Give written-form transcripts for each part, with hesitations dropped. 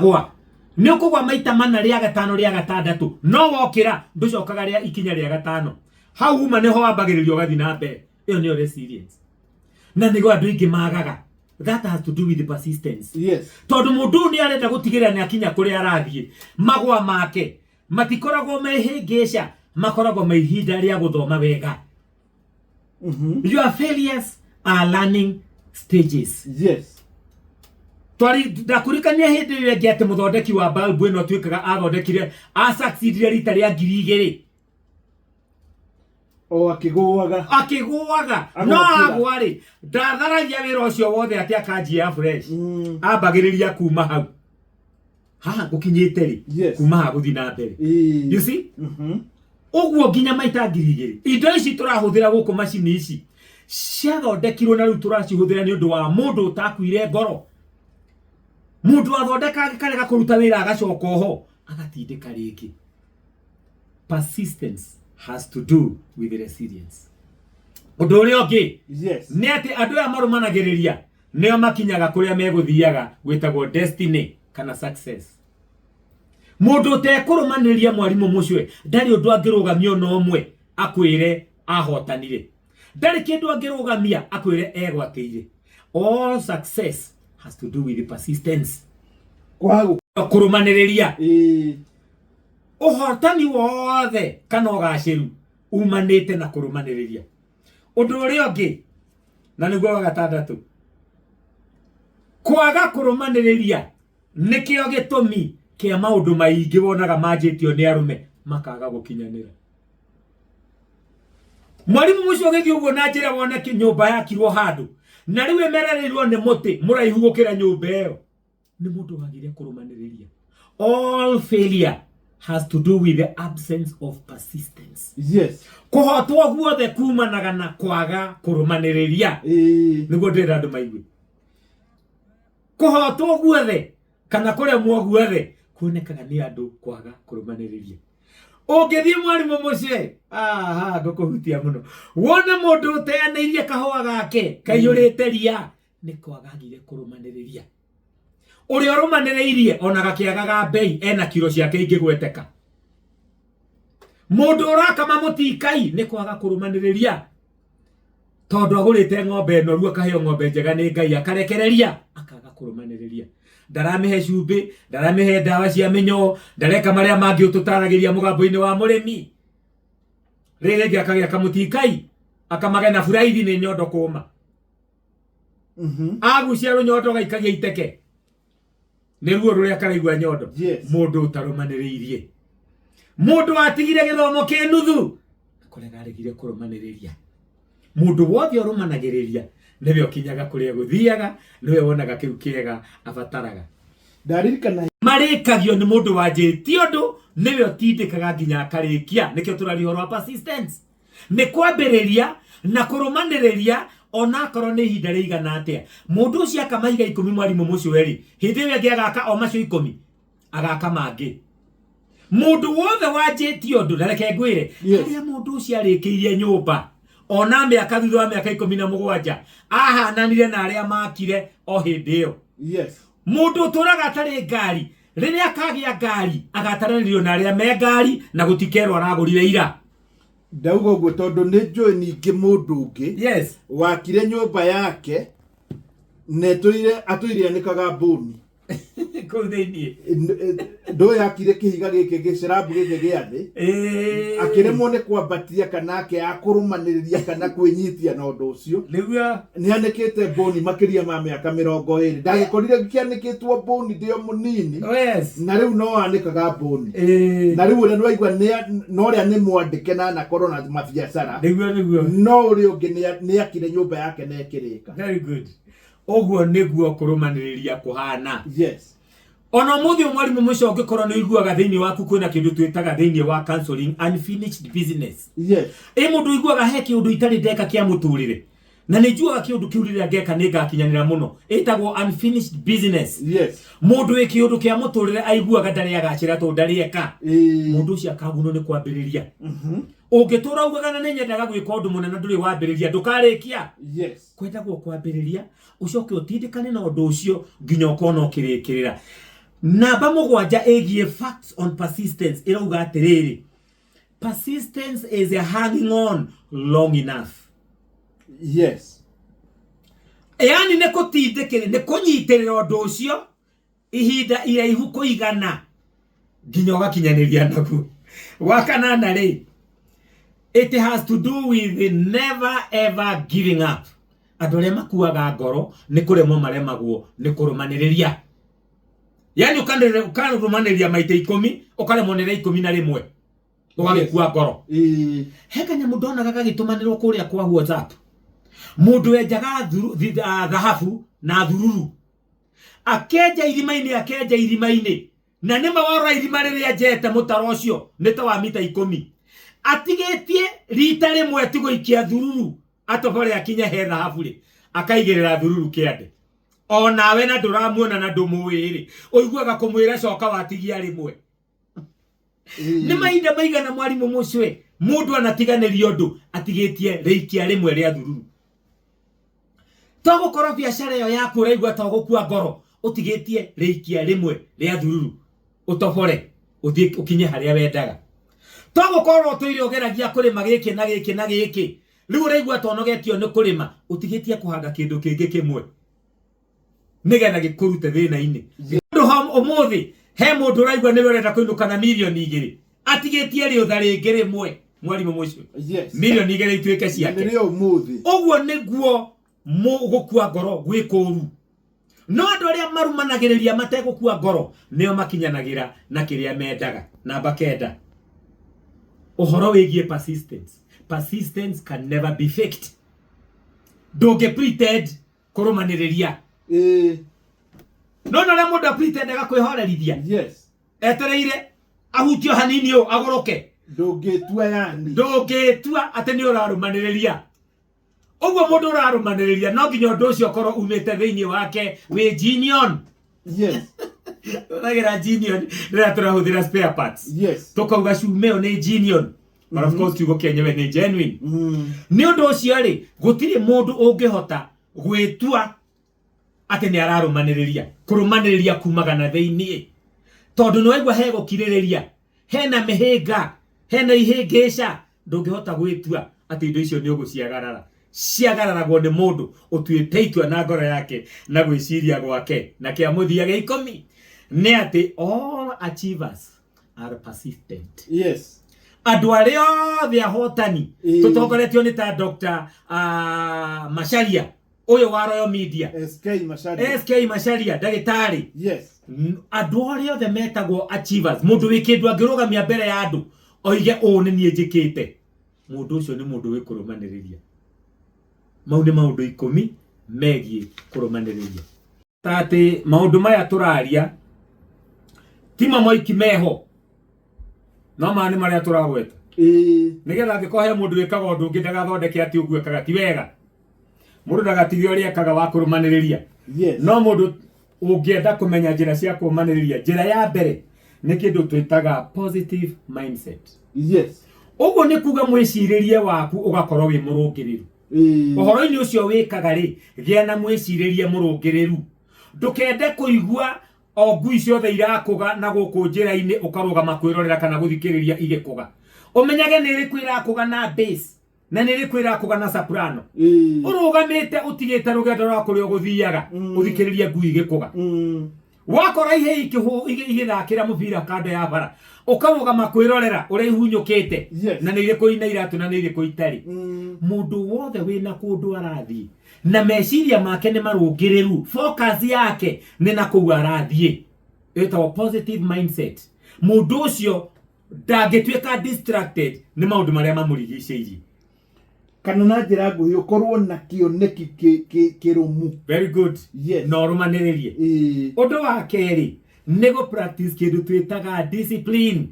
gwa nä å kå gwa maita mana rä a gatano rä a gatandatu no wokä ra ndå cokaga rä a ikinya rä a gatano hau uma nä ho wambagä rä ria å gathi na mbere ä yo nä yo resilience na nä go andå aingä magaga. That has to do with the persistence. Yes. Tondå må ndå nä arenda gå tigä rä ra nä akinya kå rä a arathiä magwa make matikoragwo mehä ca makoragwo me ihinda rä a gå thoma wega. Your failures are learning stages. Yes. Twari ndakurikania hindi ĩyo ĩngĩ atĩ mũthondeki wa bulb ĩno twĩkaga athondekire succeedire rita rĩa 2000 o akĩgũaga no agwa rĩ ndatharagia wĩra ũcio wothe atĩ akanjia fresh ambagĩrĩria kuma hau haha gũkinyĩte rĩ kuma ha gũthi na mbere. You see ũguo nginya maita 2000 indo ici tũrahũthĩra gũkũ macini ici ciathondekirwo na rĩu tũracihũthĩra nĩ ũndũ wa mũndũ ũtakuire ngoro. Mundu athondeka akarega kuruta wira agacoka ho agatindika rĩngĩ. Persistence has to do with resilience. Ũndũ ũrĩa ũngĩ nĩ atĩ andũ aya marumanagĩrĩria nĩo makinyaga kũrĩa megũthiaga gwĩtagwo destiny kana success. Mũndũ ũtekũrũmanĩrĩria mwarimũ mũcwe ndarĩ ũndũ angĩrũgamia ona ũmwe akwĩre ahotanire. Ndarĩ kĩndũ angĩrũgamia akwĩre egwatĩire. All success has to do with the persistence. Kurumaniriria. Ũhotani wothe kana ũgacĩru umanĩte na kurumaniriria. Ũndũ ũrĩa ũngĩ na nĩguo wa gatandatũ. Kwaga kurumaniriria nĩkĩo gĩtũmi kĩa maũndũ maingĩ wonaga manjĩtio nĩ arũme makaga gũkinyanĩra. Mwarimu mũcio ũgĩthiĩ ũguo na njĩra wone nyũmba yakirwo handũ na rĩu emerereirwo nĩ mũtĩ mũraihu gũkĩra nyũmba ĩyo nĩ mũndũ wagire kurumaniriria. All failure has to do with the absence of persistence. Yes. Kũhotwo guothe kumanaga na kwaga kurumaniriria. Nĩguo ndĩrenda andũ maigue. Kũhotwo guothe kana kũremwo guothe kuonekaga nĩ andũ kwaga kurumaniriria. Ũngĩthiĩ mwarimũ mũciĩ ngũkũhutia mũno wone mũndũ ũteanĩirie kahũa gake kaiyũrĩte ria nĩ kwagagire kurumaniriria. Ũrĩa ũrũmanĩrĩirie ona gakĩagaga mbei ena kiro ciake ingĩgweteka. Mũndũ ũrakama mũtikai nĩ kwaga kurumaniriria. Tondũ agũrĩte ng'ombe noru akaheo ng'ombe njega nĩ Ngai akarekereria akaga kurumaniriria. Ndaramihe cumbĩ ndaramihe ndawa cia mĩnyoo ndareka marĩa mangĩ ũtũtaragĩria mũgambo-inĩ wa mũrĩmi. Rĩrĩ rĩngĩ akagĩa kamũtikai akamagena buraithi nĩ nyondo kũma. Agucia rũnyondo gaikagia iteke nĩ ruo rũrĩa karaigua nyondo. Mũndũ ũtarũmanĩrĩirie. Mũndũ atigire gĩthomo kĩ nuthu kũrega arĩgire kũrũmanĩrĩria. Mũndũ wothe ũrũmanagĩrĩria nĩwe ũkinyaga kũrĩa gũthiaga nĩwe wonaga kĩu kĩega abataraga. Ndaririkana marĩkagio nĩ mũndũ wanjĩtie ũndũ nĩwe ũtindĩkaga nginya akarĩkia. Nĩkĩo tũrari ũhoro wa persistence. Nĩ kwambĩrĩria na kũrũmanĩrĩria ona akorwo nĩ ihinda rĩigana atĩa. Mũndũ ũcio akamahiga 10 mwarimũ mũcio eri hĩndĩ ĩyo ĩngĩ agaka o macio 10 agaka mangĩ. Mũndũ wothe wanjĩtie ũndũ na reke ngwĩre harĩa mũndũ ũcio arĩkĩirie nyũmba ona mĩaka thutha wa mĩaka 17 ahananire na arĩa makire o hĩndĩ ĩyo. Yes. Mũndũ ũtũraga atarĩ ngari rĩrĩa akagĩa ngari agataranĩrio na arĩa me ngari na gũtikerwo aragũrire ira. Ndauga ũguo tondũ nĩ njũĩ ningĩ mũndũ ũngĩ. Yes. Wakire nyũmba yake na atũire anĩkaga mbũni kũu thĩinĩ. Ndũĩ akire kĩhiga gĩkĩ gĩcirabu gĩkĩ gĩa thĩ akĩremwo nĩ kwambatia kana akĩakũrũmanĩrĩria kana kwĩnyitia na ũndũ ũcio nĩguo nĩanĩkĩte mbũni makĩria ma mĩaka 20 ndagĩkorire gĩkĩanĩkĩtwo mbũni ndĩ o mũnini. Na rĩu no anĩkaga mbũni na rĩu ũrĩa nĩwaigua no ũrĩa nĩ mwandĩke na anakorwo na mabiacara nĩguo no ũrĩa ũngĩ nĩakire nyũmba yake na ĩkĩrĩka. Very good. Ũguo nĩguo kũrũmanĩrĩria kũhana. Yes. Ona mũthĩ mwarimũ mũcio ũngĩkorwo nĩ ũiguaga thĩinĩ waku kwĩna kĩndũ twĩtaga thĩinĩ wa counseling unfinished business. Yes. Mũndũ ũiguaga he kĩũndũ itarĩ ndeka kĩa mũtũrĩre na nĩ njuaga kĩũndũ kĩu rĩrĩa ngeka nĩ ngakinyanĩra mũno ĩtagwo unfinished business. Yes. Mũndũ wĩ kĩũndũ kĩa mũtũrĩre aiguaga ndarĩ agacĩra tondũ ndarĩ eka. Mũndũ ũcio akagunwo nĩ kwambĩrĩria. Ũngĩtũra ugaga na nĩ nyendaga gwĩka ũndũ mũnene ndũrĩ wambĩrĩria ndũkarĩkia. Yes. Kwendagwo kwambĩrĩria ucoke ũtindĩkane na ũndũ ũcio nginya ũkona ũkĩrĩkĩrĩra. namba mugwanja egie facts on persistence irauga atiriri persistence is a hanging on long enough. Yes. Yani ne kutindikire ne kunyitirira undu ucio ihinda iraihu kuigana nginya ugakinyaniria naku. Wakanana ri, it has to do with never ever giving up. Andu aria makuaga ngoro ni kuremwo maremagwo ni kurumaniriria. Yani ukarumaniriria maita 10 ukaremwo ni 11 ugagikua ngoro. Heka nyamu ndonaga gagitumanirwo kuria kwa WhatsApp. Mundu enjaga dhahabu na thururu akeja irimaini na nima wora irima riria njete mutaro ucio ni ta wa mita 10 atigetie rita rimwe tigoikia thururu atobore akinya he dhahabu ri akaigirira thururu kiande onawe na nduramuona na ndumuwiri oiguaga kumwira coka watigia rimwe. Ni mahinda maigana mwarimu mucwe mundu anatiganirio ndu atigetie riikia rimwe ria thururu. Togukora biashara yo yaku uraigua togukua ngoro utigetie riikia rimwe ria thururu utobore uthie ukinye haria wendaga. Togukora utoire ogeragia kurima giki na giki na giki riu uraigua tonogetio ni kurima utigetie kuhanga kindu kingi kimwe nigetha gikurute thina-ini. Ndu umuthi he mundu uraigua ni urenda kuinuka na milioni 2 atigetie ri utharingi rimwe mwarimu mucio. Yes. Milioni 2 ituike ciake. Ni umuthi Uguo niguo gukua ngoro gwikoru. No andu aria marumanagiriria mategukua ngoro nio makinyanagira na kiria mendaga. Namba 9, uhoro wigie persistence. Persistence can never be faked. Doge pretend kurumaniriria. No na mundu pretend agakwihorerithia. Yes. Etereire ahutio hanini o agoroke. Dogetua yani. Dogetua ate ni urarumaniriria. Uguo mundu urarumaniriria no nginya undu ucio korwo umite thiini wake wi genuine. Yes. Uragira genuine rira turahuthira spare parts. Yes. Tukauga cumeo ni genuine. But of course kiugo kienyewe ni genuine. Ni undu ucio ri gutiri mundu ungihota gwitua ate ni ararumaniriria. Kurumaniriria kumaga na thiini. Tondu no igwa he gukiririria. Hena mihinga, hena ihingisha ndungihota gwitua ati indo icio ni uguciagarara. Ciagararagwo ni mundu utuite itua na ngoro yake na gwiciria gwake na kia muthia ge 10 ni ati all achievers are persistent. Yes. Andu aria othe ahotani tutongoretio ni ta Dr. Masharia uyu wa Royal Media. SK Masharia dagitari. Yes. Andu aria othe metagwo achievers mundu wikindu angirugamia mbere ya andu oige o ni nie njikite mundu ucio ni mundu wikurumaniriria. Mau ni maundu 10 megie kurumaniriria. Tate maundu maya turaria tima moiki meho no mani maria turagweta nigetha ngikohe mundu wikaga undu ungi ndagathondeke ati uguo ekaga ti wega. Mundu ndagatigio uri ekaga wa kurumaniriria. Yes. No mundu ungienda kumenya njira cia kurumaniriria njira ya mbere ni kindu twitaga positive mindset. Yes. Uguo ni kuga mwiciririe waku ugakorwo wi murungiriru. Uhoro-ini ucio wikaga ri gia na mwiciririe murungiriru. Ndukende kuigua o ngui ciothe irakuga na guku njira-ini ukarugama kwirorera kana guthikiriria igikuga. Umenyage ni iri kwirakuga na bass na ni iri kwirakuga na soprano. Urugamite utigite rugendo rwa kuria guthiaga uthikiriria ngui igikuga. Wakora ihe igithakira mubira kando ya bara ukarugama kwirorera uri ihunyukite. Yes. Na ni iri kuina iratu na ni iri kuitari. Mundu wothe wina kundu arathii na meciria make ni marungiriru, focus yake ni na kuwa arathii. Ito positive mindset. Mundu ucio ndangituika distracted ni maundu maria mamurigiceirie. Kana na njira nguhi ukorwo na kioneki kirumu. Very good. Yes. No rumaniririe. Undu wa keri ni go practice kindu twitaga discipline.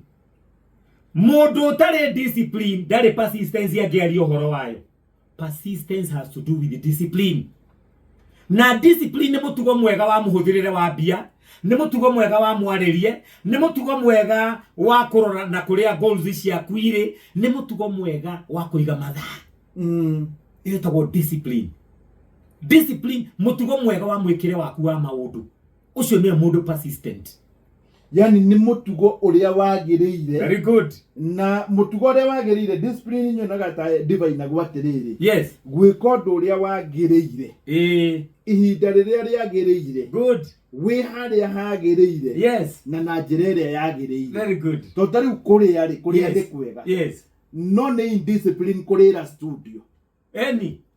Mundu utari discipline ndari persistence angiaria uhoro wayo. Persistence has to do with discipline. Na discipline ni mutugo mwega wa muhuthirire wa bia, ni mutugo mwega wa mwaririe, ni mutugo mwega wa kurora na kuria goals ciaku iri, ni mutugo mwega wa kuiga mathaa. Itagwo discipline. Discipline mutugo mwega wa mwikire waku wa maundu. Ucio ni mundu persistent. yani ni mutugo uria wagiriire. Very good. Na mutugo uria wagiriire discipline nyonaga ta divine gwatiriri. Yes. Gwika undu uria wagiriire. Ihinda riria riagiriire. Good. We haria hagiriire. Yes. Na njira iria yagiriire. Very good. Tondu riu kuria ri kuria ndi kwega. Yes. No ni indiscipline kurira studio.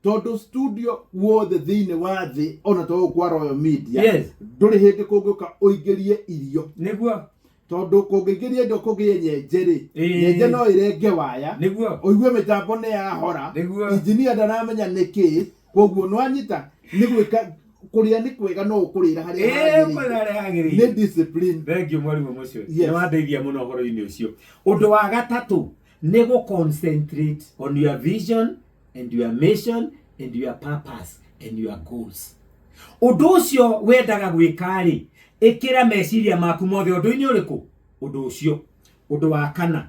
Tondu studio wothe thiini wa thi ona to kwa Royal Media. Yes. Nduri hindi kunguka uingirie irio. Niguo. Tondu kungigirie ndo kugie nyenjeri. Nyenje no irenge waya. Niguo. Oigue mitambo ne yahora. Engineer ndaramenya niki. Koguo no anyita ni gwika kuria ni kwega no ukurira hari ni discipline. Thank you mwalimu mucio. Ni wandeithia muno horo-ini ucio. Undu wa gatatu ni go concentrate on your vision and your mission and your purpose and your goals. Undu ucio wendaga gwika ri ikira meciria maku mothe undu-ini uriku undu ucio. Undu wa kana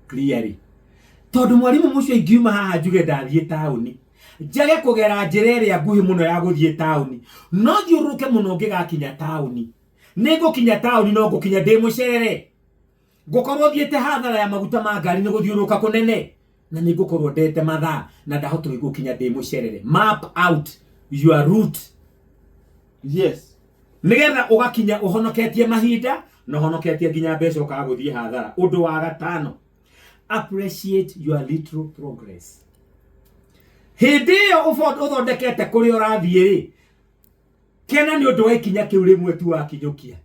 clearly tondu mwalimu mucio ingiuma haha njuge ndathie tauni njage kugera njira iria nguhi muno ya guthie tauni no thiuruke muno ngigakinya tauni ningukinya tauni no ngukinya ndi mucerere ngukorwo thiete hathara ya maguta ma ngari ni guthiuruka kunene na ningukorwo ndete mathaa na ndahotwo gukinya ndi mucerere. Map out your route. Yes. Nigetha ugakinya uhonoketie mahinda na uhonoketie nginya mbeca ukaguthie hathara. Undu wa gatano, appreciate your little progress. Hindi yo uthondekete kuri urathie ri kena ni undu wa ikinya kiu rimwe tu wakinyukia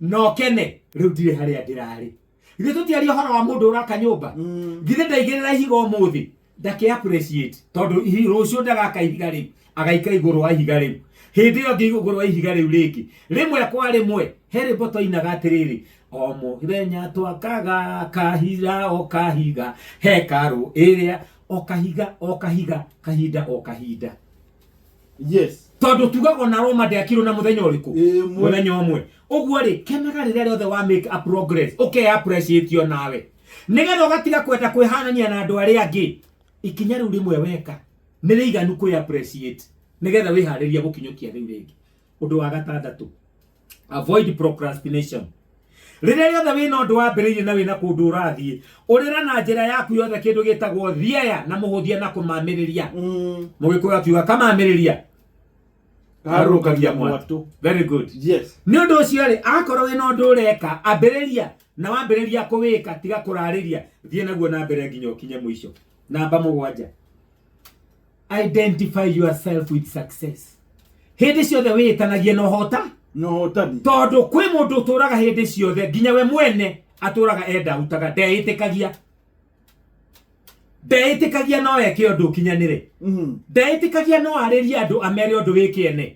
no kene riu ndire haria ndirari githe tutiari horo wa mundu uraka nyumba githe ndaigirira ihiga umuthi ndake appreciate tondu rucio ndagaka ihiga ri agaika iguru wa ihiga ri hindi yo ngiguru wa ihiga ri riki rimwe kwa rimwe heri boto inaga atiriri o muthenya twakaga kahiga o kahiga hekaru iria o kahiga kahinda o kahinda. Yes. Tondu tugago na Roma ndiakirwo na muthenya uriku muthenya umwe uguo ri kenaga riria riothe wa make a progress appreciate yo nawe nigetha ugatiga kwenda kwihanania na andu aria angi ikinya riu rimwe weka ni riiganu kwi appreciate nigetha wihariria gukinyukia riu ringi. Undu wa gatandatu, avoid procrastination. Riria riothe wina undu wambiriirie na wina kundu urathie urira na njira yaku yothe kindu gitagwo thiaya na muhuthia na kumamiriria. Mugikuyu akiuga kamamiriria arukagia mwatu. Very good. Yes. Ni undu ucio ri akorwo wina undu ureka ambiriria na wambiriria kuwika tiga kurariria thie naguo na mbere nginya ukinye mwisho. Namba 7, identify yourself with success. Hindi ciothe witanagie no hota tondu kwi mundu uturaga hindi ciothe nginya we mwene aturaga enda utaga ndeitikagia no eke undu kinyanire ndeitikagia no ariria andu amere undu wikiene.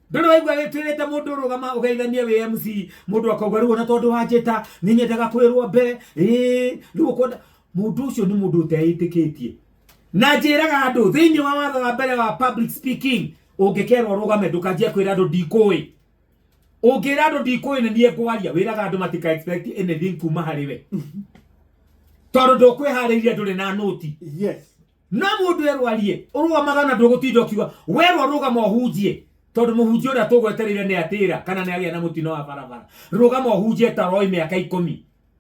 Ndono waigua wetwirite mundu rugama ugeithanie we MC mundu akauga ruo na tondu wanjeta ni nyendaga kwirwo mbere riu ukonda mundu ucio ni mundu uteitikitie na njiraga andu thiini wa watho wa mbere wa public speaking ungikerwo rugame ndukanjia kwira andu ndikui ungira andu ndikui ni nie ngwaria wiraga andu matika expect anything kuma hariwe tondu ndukwihariria nduri na noti. Yes. Na mundu erwarie urugamaga na ndugutinda ukiuga werwo rugama uhunjie tondu muhunjia uria tugwetereire ni atira kana ni agia na mutino wa barabara rugama uhunjie ta roi miaka 10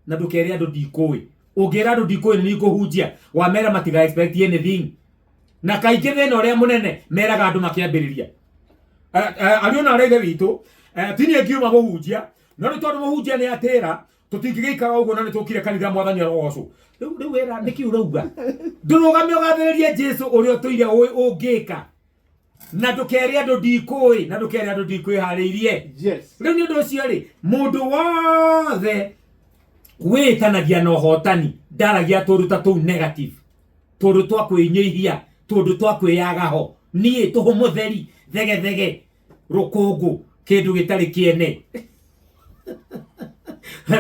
na ndukere andu ndikui ungira andu ndikui ni kuhunjia wa mera matika expect anything na kaingĩ thĩna ũrĩa mũnene meraga andũ makĩambĩrĩria ariona arege witũ tini ngiuma mũhunjia no nĩ tondũ mũhunjia nĩ atĩra tũtingĩgĩikara ũguo na nĩ tũkire kanitha mwathani arogocwo rĩu wĩra nĩkĩ ũrauga ndũrũgame ũgathĩrĩrie Jesũ ũrĩa ũtũire ũngĩka na ndũkere andũ ndikũĩ na ndũkere andũ ndikwĩharĩirie. Yes. Rĩu nĩ ũndũ ũcio rĩ mũndũ wothe wĩtanagia na ũhotani ndaragia tũndũ ta tũu negative tũndũ twa kwĩnyihia tondu twa kwiyagaho nie tuhu mutheri thege rukungu kindu gitari kiene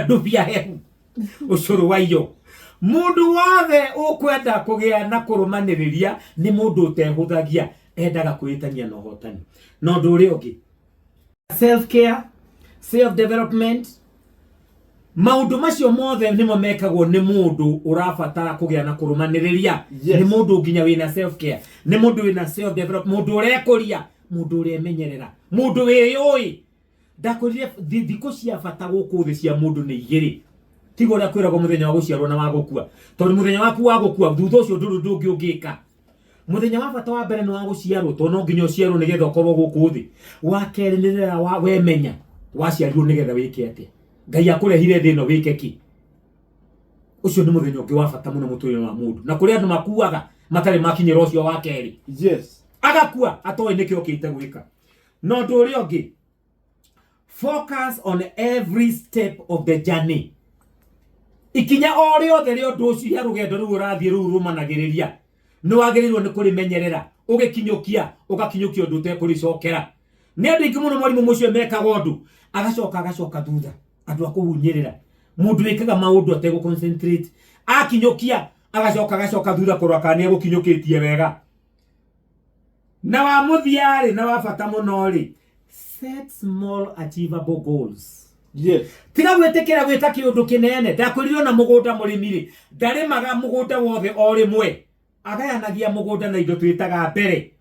ndubia hehu ucuru wayo. Mundu wothe ukwenda kugia na kurumaniriria ni mundu utehuthagia endaga kwitania na hotani no nduri ungi self care self development maundu macio mothe nimo mekagwo ni mundu urabatara kugia na kurumaniriria. Yes. Ni mundu nginya wina self care ni mundu wina self development mundu urekuria mundu uremenyerera mundu wiyui ndakorire thiko cia bata guku thi cia mundu ni igiri tigo ria kwiragwo muthenya wa guciarwo na wa gukua tondu muthenya waku wa gukua thutha ucio ndungi ungika muthenya wa bata wa mbere ni wa guciarwo to no nginya uciarwo nigetha ukorwo guku thi wa keri ni rira wa wemenya waciarirwo nigetha wike atia Ngai akurehire thi no wike ki ucio ni muthenya ungi wa bata muno muturire wa mundu na kuri andu makuaga matari makinyira ucio wa keri yes agakua atoe nikio kite gwika no nduri ongi focus on every step of the journey ikinya ori othe rio nduci ya rugendo ru urathie ru rumanagiriria no wagirirwo ni kurimenyerera ugikinyukia ugakinyukia ndu te kuricokera ni andu ingi muno mwarimu mucio meka gondu agacoka thutha andu akuhunyirira mundu wikaga maundu atego concentrate akinyukia agacoka thutha kurwa kani egukinyukitie wega na wa muthiari na wa bata muno ri set small achievable goals. Yes. Tiga gwetekera gwika kiundu kinene ndakuririo na mugunda murimiri ndarimaga mugunda wothe o rimwe agayanagia mugunda na indo twitaga mbere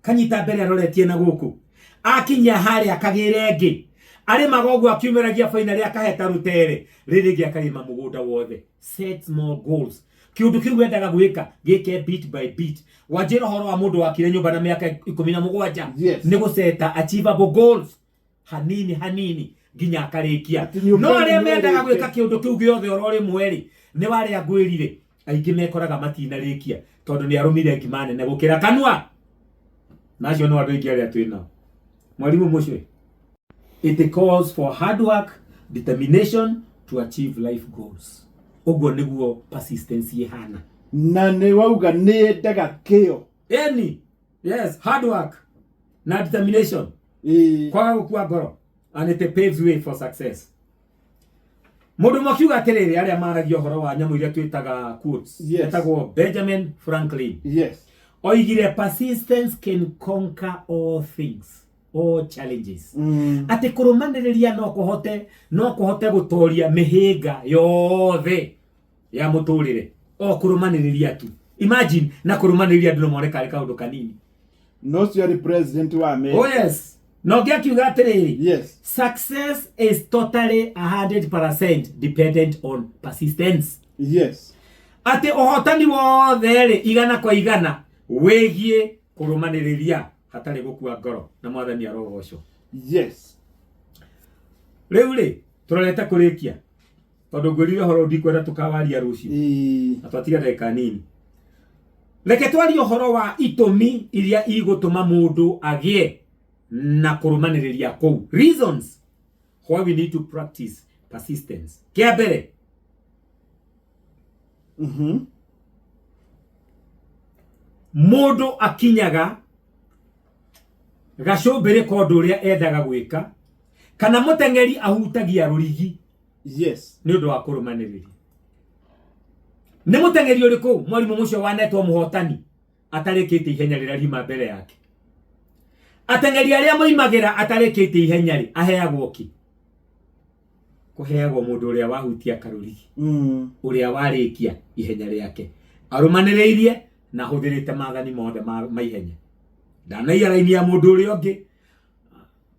kanyita mbere aroretie na guku akinya hari akagire ngi arimaga ogwo akiumeragia finally akaheta rutere ririgi akarima mugunda wothe. Set small goals. Kiundu kiu wendaga gwika gike bit by bit wajira horo wa mundu wakire nyumba na miaka 17 yes. Ni guseta achievable goals hanini ginya akarikia no aria mendaga gwika kiundu kiu giothe orori mweri ni wari agwirire aingi mekoraga matinarikia tondu ni arumire ngimane ne gukira kanwa nacio no andu aingi aria twina mwalimu mucwe. It calls for hard work, determination to achieve life goals. Ogwo niguo persistence ihana na ni wauga ni ndaga kio yes hard work na determination kwa gukua ngoro and it paves way for success. Mundu makiuga atiriri aria maragio horo wa nyamu iria twitaga quotes etagwo Benjamin Franklin yes oigire persistence can conquer all things, all challenges. Ati kurumaniriria no kuhote gutoria mihinga yothe ya muturire o kurumaniriria tu. Imagine na kurumaniriria ndu moneka ari kaundu kanini no cio president wa me oh yes no giakiuga atiriri yes success is totally 100% dependent on persistence. Yes. Ati ohotani wothe ri igana kwa igana wegie kurumaniriria hatari gukua ngoro na mwathani arogoco. Yes. Riu ri turorete kurikia tondu ngwirire horo ndikwenda tukawaria ruci atwatiga ndeka nini reke twari horo wa itumi iria igutuma mundu agie na kurumaniriria kou. Reasons why we need to practice persistence. Kia mbere mundu akinyaga gacumbire kondu uria endaga gwika kana mutengeri ahutagia rurigi yes ni undu wa kurumaniriria. Ni mutengeri uriku mwarimu mucio wanetwo muhotani atarikite ihenya rira rima mbere yake atengeri aria moimagira atarikite ihenya ri aheagwo ki kuheagwo mundu uria wahutia karurigi uria warikia ihenya riake arumaniririe na huthirite mathani mothe ma ihenya ndanaia raini ya mundu uria ungi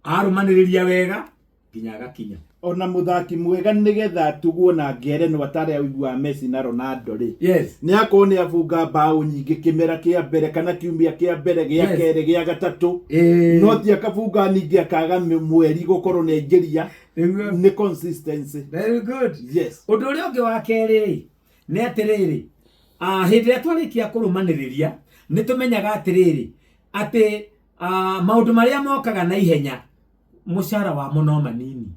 arumaniriria wega ginya gakinya ona muthaki mwega nigetha tugwo na ngere no atari aigua Messi na Ronaldo ri yes ni akone abunga bao nyingi kimera kia mbere kana kiumia kia mbere gia kere gia gatatu no ti akabunga nyingi akaga mweri gukorwo ni ngeria ni consistency. Very good. Yes. Undu uria ungi wa keri ni atiriri hindi ya twarikia kurumaniriria ni tumenyaga atiriri ati maundu maria mokaga na ihenya mushara wa muno manini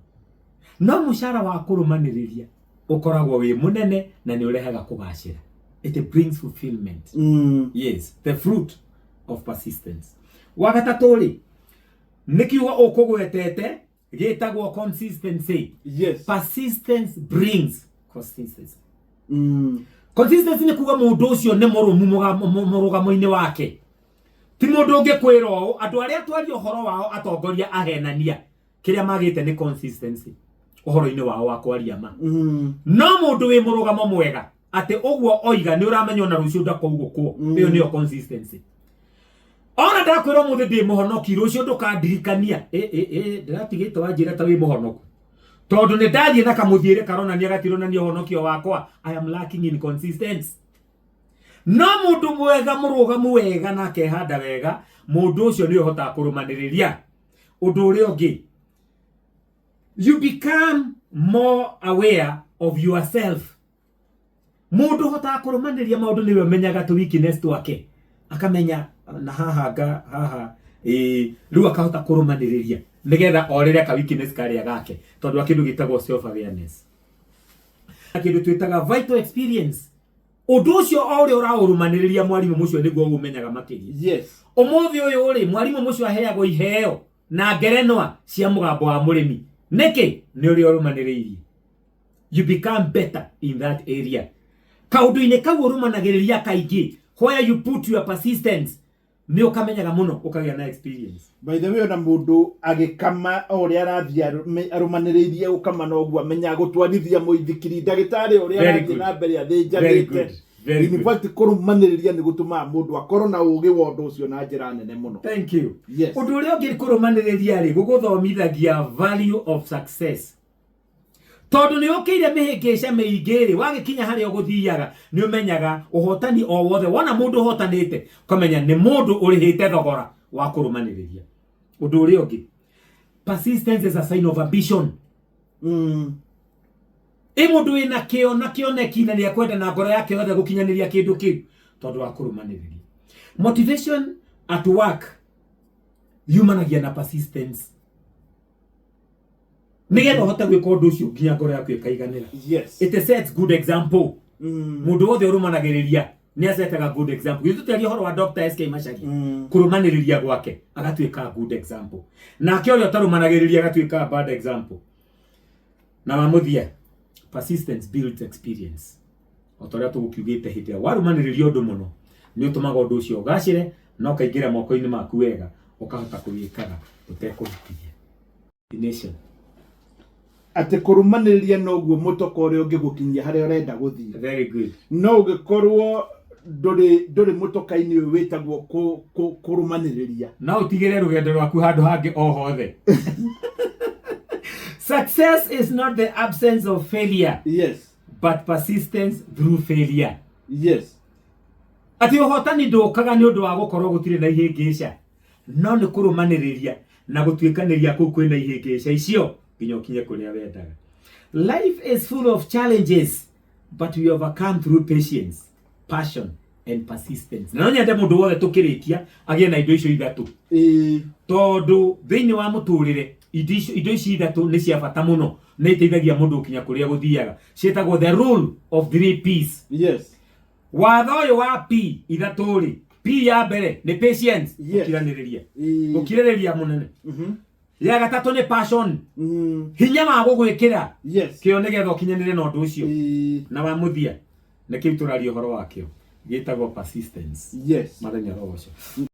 no mushara wa kurumaniriria ukoragwo wi munene na ni urehaga kubashira. It brings fulfillment. Yes, the fruit of persistence. Wagatatu ri nikiuga ukugwetete gitagwo consistency. Yes. Persistence brings consistency. Consistency ni kuga mundu ucio ni murugamo-ini wake ti mundu ungi kwiro andu aria twari uhoro wao atongoria ahenania kiria magite ni consistency uhoro-ini wao wa kwaria ma no mundu wi murugamo mwega ati ogwo oiga ni uramenya na rucio ndakouguko iyo niyo consistency. ona ndakwira muthe ndi muhonoki rucio ndukandirikania ndiratigite wanjira ta wi muhonoku tondu ni ndathie na kamuthiire karonania gatironania uhonokio wakwa. I am lacking in consistency. No mundu mwega murugamu wega na kehanda wega mundu ucio ni uhota kurumaniriria. Undu uria ungi, you become more aware of yourself. Mundu hota kurumaniria maundu niwe menyaga tu weakness twake, akamenya na haha riu akahota kurumaniriria nigetha orire ka weakness karia gake tondu akindu gitagwo self awareness, akindu twitaga vital experience. Undu ucio ori uraurumaniria mwarimu mucio niguo umenyaga makiria. Yes. Umuthi uyu uri mwarimu mucio aheagwo iheo na ngerenwa cia mugambo wa murimi niki ni uri urumaniririe. You become better in that area. Kaundu-ini kau urumanagiriria kaingi where you put your persistence ni ukamenyaga muno ukagia na experience. By the way, ona mundu agikama ori arathia arumaniririe ukama no gwa menya gutwarithia muithikiri ndagitari ori arathia na mbere athinjanite. In fact, kurumaniriria ni gutuma mundu akorwo na ugi wa undu ucio na njira nene muno. Thank you. Yes. Undu uria ungi kurumaniriria ri guguthomithagia value of success. Tondu ni ukire mihingisha miingiri wagikinya haria uguthiaga ni umenyaga uhotani o wothe wona mundu uhotanite ukamenya ni mundu urihite thogora wa kurumaniriria. Undu uria ungi, persistence is a sign of ambition. Mundu wina kio na kioneki na ni akwenda na ngoro yake yothe gukinyaniria kindu kiu tondu wa kurumaniriria. Motivation at work humanagia na persistence. Nigetha uhota gwika undu ucio nginya ngoro yaku ikaiganira. Yes. It sets good example. Mundu wothe urumanagiriria ni asetaga good example. Gitutari horo wa Dr. SK Machari kurumaniriria gwake agatuika good example. Na kio rio tarumanagiriria agatuika bad example. Na mamuthia, persistence builds experience. Otoria tugukiugite hite warumaniriria undu muno ni utumaga undu ucio ugacire no kaingira moko-ini maku wega ukahota kuwikaga utekubitiria. Nation ati kurumaniriria no guo mutoko uri ungigukinyia haria urenda guthii. Very good. No ugikorwo nduri mutoka-ini uyu witagwo kurumaniriria na utigire rugendo rwaku handu hangi o hothe. Success is not the absence of failure. Yes. But persistence through failure. Yes. Ati uhotani ndukaga ni undu wa gukorwo gutire na ihingisha, no ni kurumaniriria na gutwikaniria kuu kwina ihingisha icio nginya ukinye kuria wendaga. Life is full of challenges, but we overcome through patience, passion and persistence. Na nyende mundu wothe tukirikia agie na indo icio ithatu. Tondu thiini wa muturire indo ici ithatu ni cia bata muno, ni iteithagia mundu ukinya kuria guthiaga. Cietagwo the rule of 3 P's. Yes. Watho uyu wa P ithatu ri, P ya mbere ni patience, ukiraniriria ukiririria munene. Ya gatatu ni passion, hinya wa gugwikira kio nigetha ukinyanire na undu ucio. Na wa muthia ni kiu turario horo wakio gitagwo persistence. Yes. Mathenya rocio.